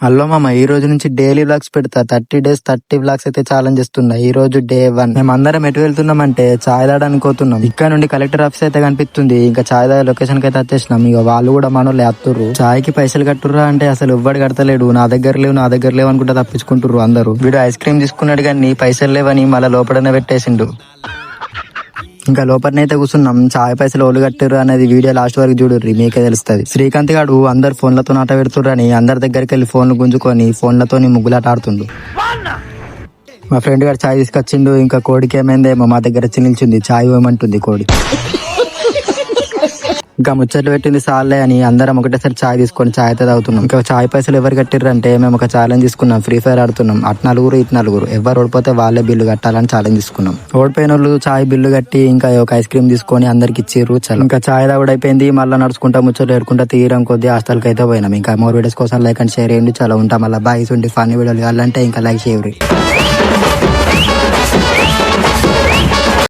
Hello మామ, ఈ రోజు నుంచి డైలీ వ్లాగ్స్ పెడతా. 30 days 30 వ్లాగ్స్ అయితే ఛాలెంజ్ ఇస్తున్నా. ఈ రోజు డే 1. మేము అందరం ఎటు వెళ్తున్నామంటే చాయ్ తాగడానికి పోతున్నాం. ఇక్కడ నుండి కలెక్టర్ ఆఫీస్ అయితే కనిపిస్తుంది. ఇంకా చాయ్ తాగే లొకేషన్ కి అయితే వచ్చేసినాం. ఇక వాళ్ళు కూడా మనోళ్ళు వేస్తుర్రు. చాయ్ కి పైసలు కట్టుర్రా అంటే అసలు ఎవ్వడు కడతలేడు. నా దగ్గర లేవు అనుకుంటా తప్పించుకుంటుర్రు అందరూ. వీడు ఐస్ క్రీమ్ తీసుకున్నాడు కానీ పైసలు లేవని మళ్ళీ లోపలనే పెట్టేసిండు. ఇంకా లోపలనైతే కూర్చున్నాం. చాయ్ పైసలు ఓళ్ళు కట్టారు అనేది వీడియో లాస్ట్ వరకు చూడుర్రి, మీకే తెలుస్తుంది. శ్రీకాంత్ గాడు అందరు ఫోన్లతో ఆట పెడుతుర్రు అని అందరి దగ్గరికి వెళ్ళి ఫోన్లు గుంజుకొని ఫోన్లతో ముగ్గులాట ఆడుతుండు. మా ఫ్రెండ్ గారు చాయ్ తీసుకొచ్చిండు. ఇంకా కోడికి ఏమైందేమో మా దగ్గర వచ్చి నిల్చుంది. చాయ్ ఏమంటుంది కోడి. ఇంకా ముచ్చట్లు పెట్టింది సార్లే అని అందరం ఒకటేసారి చాయ్ తీసుకొని చాయ్ అయితే తాగుతున్నాం. ఇంకా చాయ్ పైసలు ఎవరు కట్టిర్రు అంటే మేము ఒక ఛాలెంజ్ తీసుకున్నాం. ఫ్రీ ఫైర్ ఆడుతున్నాం. అటు నలుగురు ఇటు నలుగురు. ఎవరు ఓడిపోతే వాళ్ళే బిల్లు కట్టాలని ఛాలెంజ్ తీసుకున్నాం. ఓడిపోయిన వాళ్ళు చాయ్ బిల్లు కట్టి ఇంకా ఒక ఐస్ క్రీమ్ తీసుకొని అందరికి ఇచ్చిర్రు. చల్ ఇంకా చాయ్ తాగుడు అయిపోయింది. మళ్ళీ నడుచుకుంటా ముచ్చట్లు ఏడుకుంటా తీయడం కొద్ది హాస్టల్కి అయితే పోయినాం. ఇంకా మోర్ వీడియోస్ కోసం లైక్ అండ్ షేర్ చేయండి. చాలా ఉంటాం. మళ్ళీ బాయ్స్ ఉండి ఫన్నీ వీడియోలు కావాలంటే ఇంకా లైక్ చేయండి.